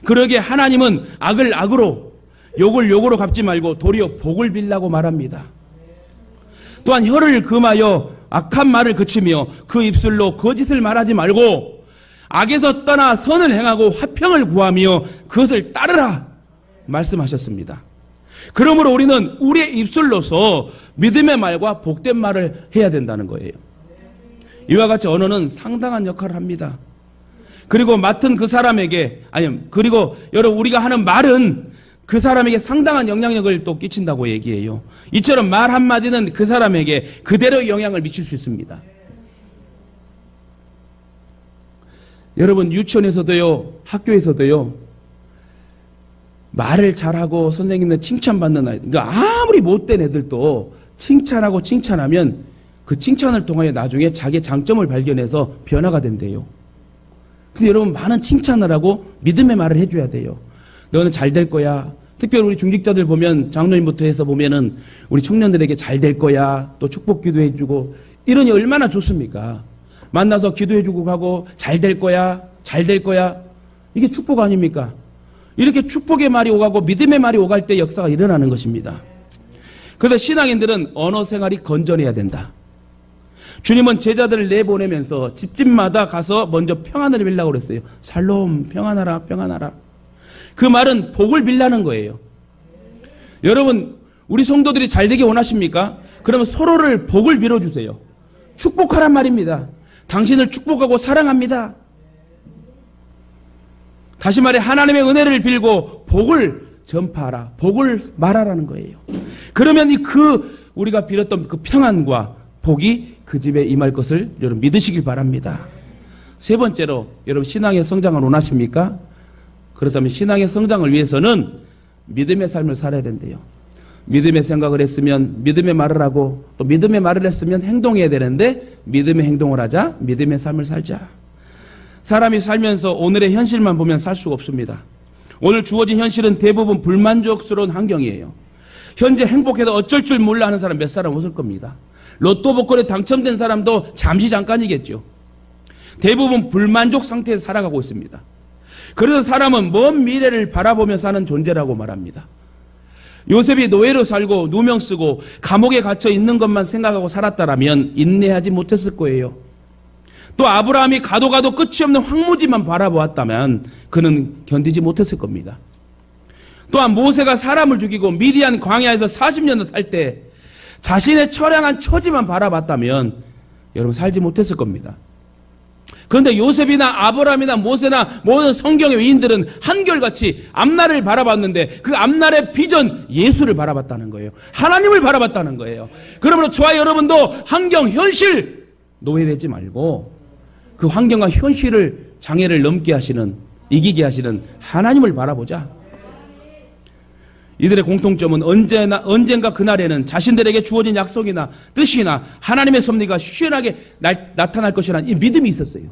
그러기에 하나님은 악을 악으로, 욕을 욕으로 갚지 말고 도리어 복을 빌라고 말합니다. 또한 혀를 금하여 악한 말을 그치며 그 입술로 거짓을 말하지 말고 악에서 떠나 선을 행하고 화평을 구하며 그것을 따르라 말씀하셨습니다. 그러므로 우리는 우리의 입술로서 믿음의 말과 복된 말을 해야 된다는 거예요. 이와 같이 언어는 상당한 역할을 합니다. 그리고 맡은 그 사람에게, 그리고 여러분, 우리가 하는 말은 그 사람에게 상당한 영향력을 또 끼친다고 얘기해요. 이처럼 말 한마디는 그 사람에게 그대로 영향을 미칠 수 있습니다. 여러분, 유치원에서도요, 학교에서도요, 말을 잘하고 선생님들 칭찬받는 아이들, 그러니까 아무리 못된 애들도 칭찬하고 칭찬하면 그 칭찬을 통하여 나중에 자기의 장점을 발견해서 변화가 된대요. 그래서 여러분, 많은 칭찬을 하고 믿음의 말을 해줘야 돼요. 너는 잘 될 거야. 특별히 우리 중직자들 보면, 장로님부터 해서 보면은 우리 청년들에게 잘 될 거야. 또 축복 기도해주고, 이러니 얼마나 좋습니까? 만나서 기도해주고 가고, 잘 될 거야. 잘 될 거야. 이게 축복 아닙니까? 이렇게 축복의 말이 오가고 믿음의 말이 오갈 때 역사가 일어나는 것입니다. 그래서 신앙인들은 언어 생활이 건전해야 된다. 주님은 제자들을 내보내면서 집집마다 가서 먼저 평안을 빌라고 그랬어요. 샬롬, 평안하라, 평안하라. 그 말은 복을 빌라는 거예요. 여러분, 우리 성도들이 잘 되기 원하십니까? 그러면 서로를 복을 빌어주세요. 축복하란 말입니다. 당신을 축복하고 사랑합니다. 다시 말해, 하나님의 은혜를 빌고 복을 전파하라, 복을 말하라는 거예요. 그러면 우리가 빌었던 그 평안과 복이 그 집에 임할 것을 여러분 믿으시길 바랍니다. 세 번째로, 여러분 신앙의 성장을 원하십니까? 그렇다면 신앙의 성장을 위해서는 믿음의 삶을 살아야 된대요. 믿음의 생각을 했으면 믿음의 말을 하고, 또 믿음의 말을 했으면 행동해야 되는데 믿음의 행동을 하자, 믿음의 삶을 살자. 사람이 살면서 오늘의 현실만 보면 살 수가 없습니다. 오늘 주어진 현실은 대부분 불만족스러운 환경이에요. 현재 행복해도 어쩔 줄 몰라 하는 사람 몇 사람 없을 겁니다. 로또 복권에 당첨된 사람도 잠시 잠깐이겠죠. 대부분 불만족 상태에서 살아가고 있습니다. 그래서 사람은 먼 미래를 바라보며 사는 존재라고 말합니다. 요셉이 노예로 살고 누명 쓰고 감옥에 갇혀 있는 것만 생각하고 살았다라면 인내하지 못했을 거예요. 또 아브라함이 가도 끝이 없는 황무지만 바라보았다면 그는 견디지 못했을 겁니다. 또한 모세가 사람을 죽이고 미디안 광야에서 40년을 살 때 자신의 처량한 처지만 바라봤다면 여러분 살지 못했을 겁니다. 그런데 요셉이나 아브라함이나 모세나 모든 성경의 위인들은 한결같이 앞날을 바라봤는데 그 앞날의 비전 예수를 바라봤다는 거예요. 하나님을 바라봤다는 거예요. 그러므로 저와 여러분도 환경, 현실 노예되지 말고 그 환경과 현실을 장애를 넘게 하시는, 이기게 하시는 하나님을 바라보자. 이들의 공통점은 언젠가 그날에는 자신들에게 주어진 약속이나 뜻이나 하나님의 섭리가 시원하게 나타날 것이라는 이 믿음이 있었어요.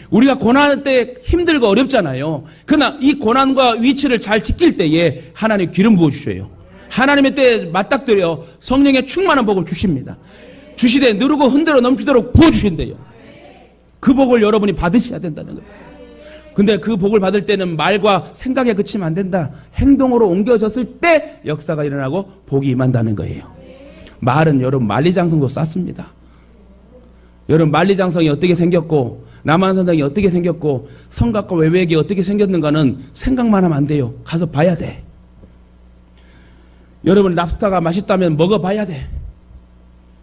우리가 고난 때 힘들고 어렵잖아요. 그러나 이 고난과 위치를 잘 지킬 때에 하나님 기름 부어주셔요. 하나님의 때에 맞닥뜨려 성령의 충만한 복을 주십니다. 주시되 누르고 흔들어 넘치도록 부어주신대요. 그 복을 여러분이 받으셔야 된다는 거예요. 근데 그 복을 받을 때는 말과 생각에 그치면 안 된다. 행동으로 옮겨졌을 때 역사가 일어나고 복이 임한다는 거예요. 말은 여러분 만리장성도 쌓습니다. 여러분 만리장성이 어떻게 생겼고 남한선당이 어떻게 생겼고 성곽과 외벽이 어떻게 생겼는가는 생각만 하면 안 돼요. 가서 봐야 돼. 여러분 랍스타가 맛있다면 먹어봐야 돼.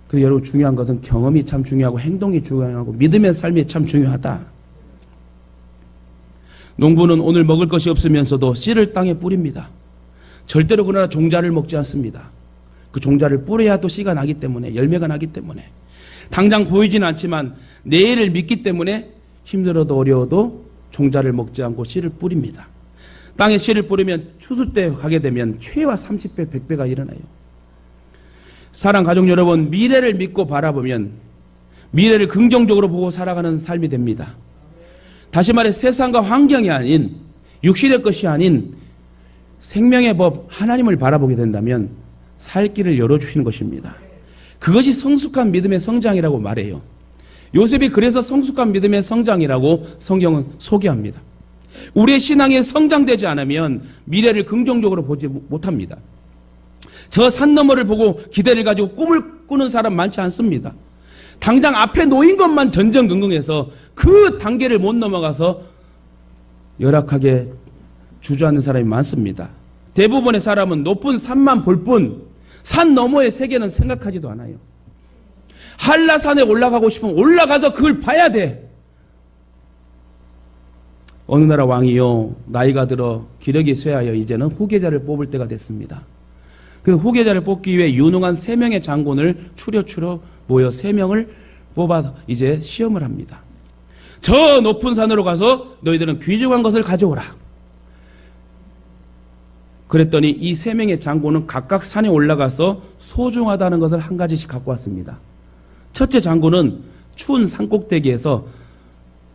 그리고 여러분 중요한 것은 경험이 참 중요하고 행동이 중요하고 믿음의 삶이 참 중요하다. 농부는 오늘 먹을 것이 없으면서도 씨를 땅에 뿌립니다. 절대로 그러나 종자를 먹지 않습니다. 그 종자를 뿌려야 또 씨가 나기 때문에, 열매가 나기 때문에, 당장 보이지는 않지만 내일을 믿기 때문에 힘들어도 어려워도 종자를 먹지 않고 씨를 뿌립니다. 땅에 씨를 뿌리면 추수 때 가게 되면 최와 30배, 100배가 일어나요. 사랑 가족 여러분, 미래를 믿고 바라보면 미래를 긍정적으로 보고 살아가는 삶이 됩니다. 다시 말해 세상과 환경이 아닌, 육신의 것이 아닌 생명의 법 하나님을 바라보게 된다면 살 길을 열어주시는 것입니다. 그것이 성숙한 믿음의 성장이라고 말해요. 요셉이 그래서 성숙한 믿음의 성장이라고 성경은 소개합니다. 우리의 신앙이 성장되지 않으면 미래를 긍정적으로 보지 못합니다. 저 산 너머를 보고 기대를 가지고 꿈을 꾸는 사람 많지 않습니다. 당장 앞에 놓인 것만 전전긍긍해서 그 단계를 못 넘어가서 열악하게 주저하는 사람이 많습니다. 대부분의 사람은 높은 산만 볼 뿐 산 너머의 세계는 생각하지도 않아요. 한라산에 올라가고 싶으면 올라가서 그걸 봐야 돼. 어느 나라 왕이요, 나이가 들어 기력이 쇠하여 이제는 후계자를 뽑을 때가 됐습니다. 그 후계자를 뽑기 위해 유능한 3명의 장군을 추려 모여 3명을 뽑아 이제 시험을 합니다. 저 높은 산으로 가서 너희들은 귀중한 것을 가져오라. 그랬더니 이 3명의 장군은 각각 산에 올라가서 소중하다는 것을 한 가지씩 갖고 왔습니다. 첫째 장군은 추운 산꼭대기에서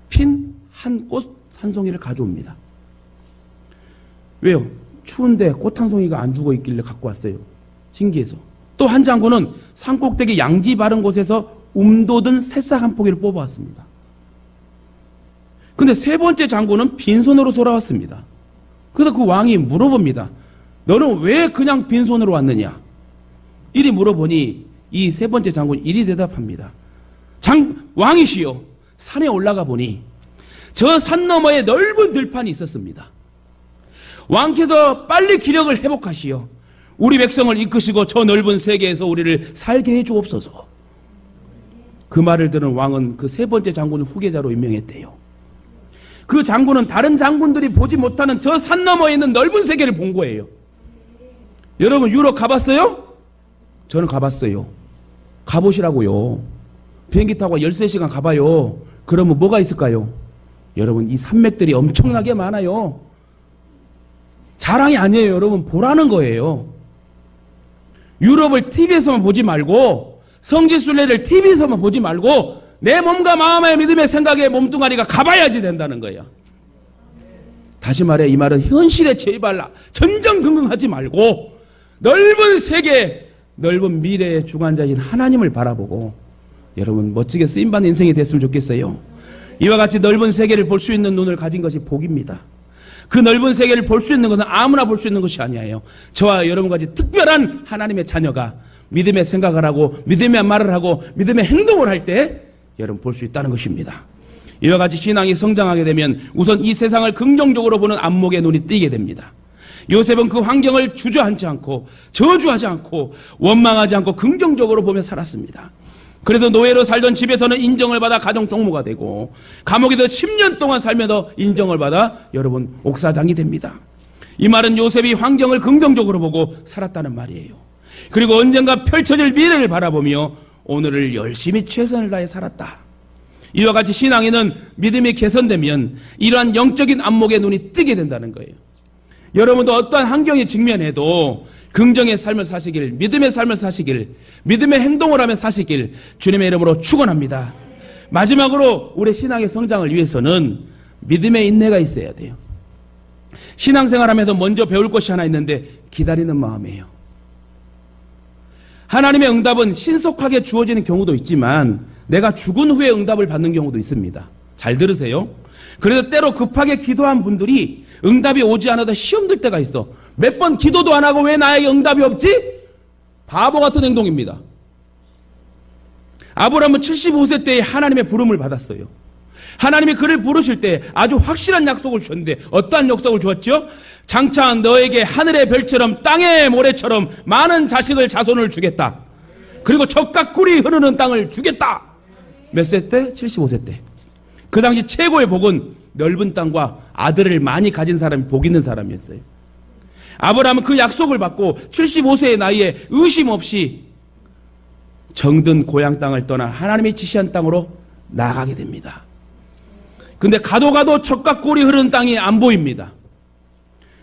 핀 한 꽃 한 송이를 가져옵니다. 왜요? 추운데 꽃 한 송이가 안 죽어 있길래 갖고 왔어요. 신기해서. 또 한 장군은 산꼭대기 양지 바른 곳에서 돋은 새싹 한 포기를 뽑아왔습니다. 근데 세 번째 장군은 빈손으로 돌아왔습니다. 그래서 그 왕이 물어봅니다. 너는 왜 그냥 빈손으로 왔느냐? 이리 물어보니 이 세 번째 장군이 이리 대답합니다. 왕이시여, 산에 올라가 보니 저 산 너머에 넓은 들판이 있었습니다. 왕께서 빨리 기력을 회복하시어 우리 백성을 이끄시고 저 넓은 세계에서 우리를 살게 해주옵소서. 그 말을 들은 왕은 그 세 번째 장군을 후계자로 임명했대요. 그 장군은 다른 장군들이 보지 못하는 저 산 너머에 있는 넓은 세계를 본 거예요. 여러분 유럽 가봤어요? 저는 가봤어요. 가보시라고요. 비행기 타고 13시간 가봐요. 그러면 뭐가 있을까요? 여러분 이 산맥들이 엄청나게 많아요. 자랑이 아니에요. 여러분 보라는 거예요. 유럽을 TV에서만 보지 말고 성지순례를 TV에서만 보지 말고 내 몸과 마음의 믿음의 생각의 몸뚱아리가 가봐야지 된다는 거예요. 다시 말해 이 말은 현실에 제발 전전긍긍하지 말고 넓은 세계, 넓은 미래의 주관자이신 하나님을 바라보고 여러분 멋지게 쓰임받는 인생이 됐으면 좋겠어요. 이와 같이 넓은 세계를 볼 수 있는 눈을 가진 것이 복입니다. 그 넓은 세계를 볼 수 있는 것은 아무나 볼 수 있는 것이 아니에요. 저와 여러분같이 특별한 하나님의 자녀가 믿음의 생각을 하고 믿음의 말을 하고 믿음의 행동을 할 때 여러분 볼 수 있다는 것입니다. 이와 같이 신앙이 성장하게 되면 우선 이 세상을 긍정적으로 보는 안목의 눈이 띄게 됩니다. 요셉은 그 환경을 주저앉지 않고 저주하지 않고 원망하지 않고 긍정적으로 보며 살았습니다. 그래서 노예로 살던 집에서는 인정을 받아 가정 총무가 되고 감옥에서 10년 동안 살면서 인정을 받아 여러분 옥사장이 됩니다. 이 말은 요셉이 환경을 긍정적으로 보고 살았다는 말이에요. 그리고 언젠가 펼쳐질 미래를 바라보며 오늘을 열심히 최선을 다해 살았다. 이와 같이 신앙인은 믿음이 개선되면 이러한 영적인 안목의 눈이 뜨게 된다는 거예요. 여러분도 어떠한 환경에 직면해도 긍정의 삶을 사시길, 믿음의 삶을 사시길, 믿음의 행동을 하며 사시길 주님의 이름으로 축원합니다. 마지막으로 우리 신앙의 성장을 위해서는 믿음의 인내가 있어야 돼요. 신앙생활하면서 먼저 배울 것이 하나 있는데 기다리는 마음이에요. 하나님의 응답은 신속하게 주어지는 경우도 있지만 내가 죽은 후에 응답을 받는 경우도 있습니다. 잘 들으세요. 그래서 때로 급하게 기도한 분들이 응답이 오지 않아도 시험 들 때가 있어. 몇 번 기도도 안 하고 왜 나에게 응답이 없지? 바보 같은 행동입니다. 아브라함은 75세 때에 하나님의 부름을 받았어요. 하나님이 그를 부르실 때 아주 확실한 약속을 주셨는데 어떠한 약속을 주었죠? 장차 너에게 하늘의 별처럼 땅의 모래처럼 많은 자손을 주겠다. 그리고 적과 꿀이 흐르는 땅을 주겠다. 몇 세 때? 75세 때. 그 당시 최고의 복은 넓은 땅과 아들을 많이 가진 사람이 복 있는 사람이었어요. 아브라함은 그 약속을 받고 75세의 나이에 의심 없이 정든 고향 땅을 떠나 하나님이 지시한 땅으로 나아가게 됩니다. 근데 가도 적과 꿀이 흐르는 땅이 안 보입니다.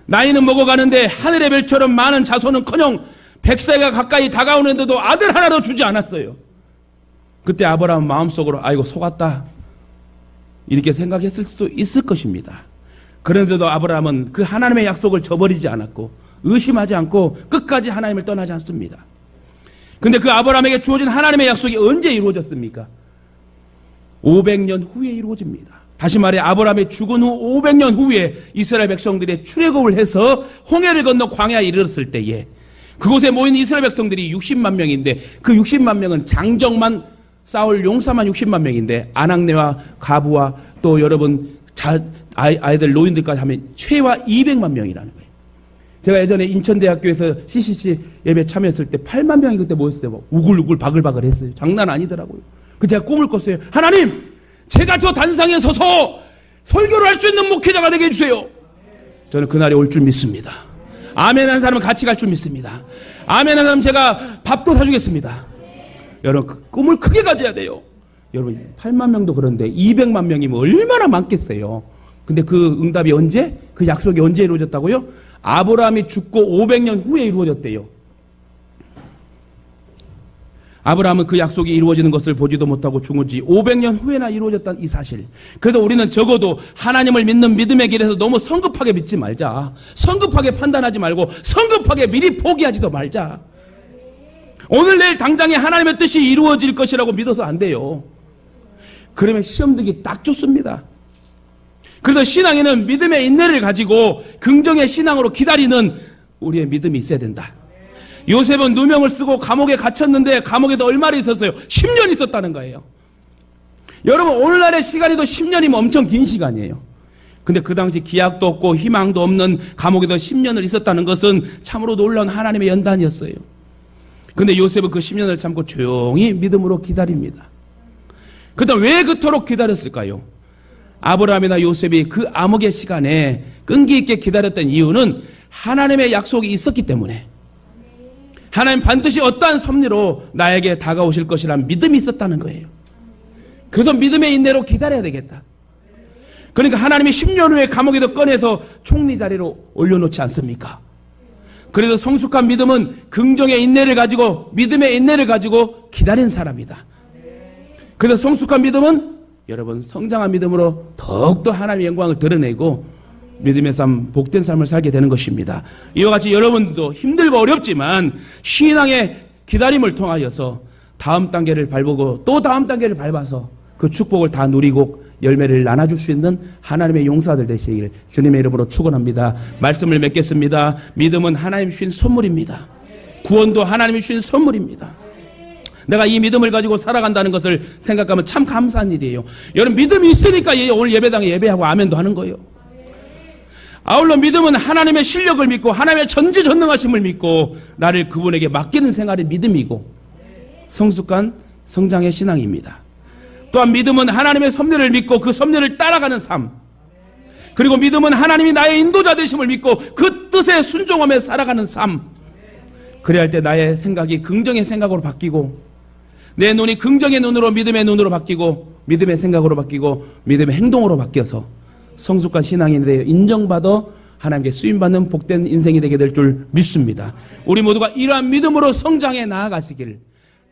나이는 먹어가는데 하늘의 별처럼 많은 자손은커녕 100세가 가까이 다가오는데도 아들 하나도 주지 않았어요. 그때 아브라함은 마음속으로 아이고 속았다 이렇게 생각했을 수도 있을 것입니다. 그런데도 아브라함은 그 하나님의 약속을 저버리지 않았고 의심하지 않고 끝까지 하나님을 떠나지 않습니다. 근데 그 아브라함에게 주어진 하나님의 약속이 언제 이루어졌습니까? 500년 후에 이루어집니다. 다시 말해 아브라함이 죽은 후 500년 후에 이스라엘 백성들이 출애굽을 해서 홍해를 건너 광야에 이르렀을 때에 그곳에 모인 이스라엘 백성들이 60만 명인데 그 60만 명은 장정만 싸울 용사만 60만 명인데 아낙네와 가부와 또 여러분 아이들 노인들까지 하면 최하 200만 명이라는 거예요. 제가 예전에 인천대학교에서 CCC 예배 참여했을 때 8만 명이 그때 모였을 때 막 우글우글 바글바글 했어요. 장난 아니더라고요. 그 제가 꿈을 꿨어요. 하나님 제가 저 단상에 서서 설교를 할 수 있는 목회자가 되게 해주세요. 저는 그날이 올 줄 믿습니다. 아멘 하는 사람은 같이 갈 줄 믿습니다. 아멘 하는 사람 제가 밥도 사주겠습니다. 여러분 그 꿈을 크게 가져야 돼요. 여러분 8만 명도 그런데 200만 명이면 얼마나 많겠어요. 근데 그 응답이 언제? 그 약속이 언제 이루어졌다고요? 아브라함이 죽고 500년 후에 이루어졌대요. 아브라함은 그 약속이 이루어지는 것을 보지도 못하고 죽은 지 500년 후에나 이루어졌다는 이 사실. 그래서 우리는 적어도 하나님을 믿는 믿음의 길에서 너무 성급하게 믿지 말자. 성급하게 판단하지 말고 성급하게 미리 포기하지도 말자. 오늘 내일 당장에 하나님의 뜻이 이루어질 것이라고 믿어서 안 돼요. 그러면 시험 들기 딱 좋습니다. 그래서 신앙에는 믿음의 인내를 가지고 긍정의 신앙으로 기다리는 우리의 믿음이 있어야 된다. 요셉은 누명을 쓰고 감옥에 갇혔는데 감옥에서 얼마나 있었어요? 10년 있었다는 거예요. 여러분 오늘날의 시간이도 10년이면 엄청 긴 시간이에요. 근데 그 당시 기약도 없고 희망도 없는 감옥에서 10년을 있었다는 것은 참으로 놀라운 하나님의 연단이었어요. 근데 요셉은 그 10년을 참고 조용히 믿음으로 기다립니다. 그다음 왜 그토록 기다렸을까요? 아브라함이나 요셉이 그 암흑의 시간에 끈기 있게 기다렸던 이유는 하나님의 약속이 있었기 때문에 하나님 반드시 어떠한 섭리로 나에게 다가오실 것이라는 믿음이 있었다는 거예요. 그래서 믿음의 인내로 기다려야 되겠다. 그러니까 하나님이 10년 후에 감옥에서 꺼내서 총리 자리로 올려놓지 않습니까? 그래서 성숙한 믿음은 긍정의 인내를 가지고 믿음의 인내를 가지고 기다린 사람이다. 그래서 성숙한 믿음은 여러분 성장한 믿음으로 더욱더 하나님의 영광을 드러내고 믿음의 삶, 복된 삶을 살게 되는 것입니다. 이와 같이 여러분도 힘들고 어렵지만 신앙의 기다림을 통하여서 다음 단계를 밟고 또 다음 단계를 밟아서 그 축복을 다 누리고 열매를 나눠줄 수 있는 하나님의 용사들 되시길 주님의 이름으로 축원합니다. 말씀을 맺겠습니다. 믿음은 하나님이 주신 선물입니다. 구원도 하나님이 주신 선물입니다. 내가 이 믿음을 가지고 살아간다는 것을 생각하면 참 감사한 일이에요. 여러분 믿음이 있으니까 오늘 예배당에 예배하고 아멘도 하는 거예요. 아울러 믿음은 하나님의 실력을 믿고 하나님의 전지전능하심을 믿고 나를 그분에게 맡기는 생활이 믿음이고 성숙한 성장의 신앙입니다. 또한 믿음은 하나님의 섭리를 믿고 그 섭리를 따라가는 삶, 그리고 믿음은 하나님이 나의 인도자 되심을 믿고 그 뜻에 순종하며 살아가는 삶. 그래야 할 때 나의 생각이 긍정의 생각으로 바뀌고 내 눈이 긍정의 눈으로 믿음의 눈으로 바뀌고 믿음의 생각으로 바뀌고 믿음의 행동으로 바뀌어서 성숙한 신앙인에 대해 인정받아 하나님께 쓰임받는 복된 인생이 되게 될 줄 믿습니다. 우리 모두가 이러한 믿음으로 성장해 나아가시기를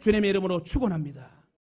주님의 이름으로 축원합니다.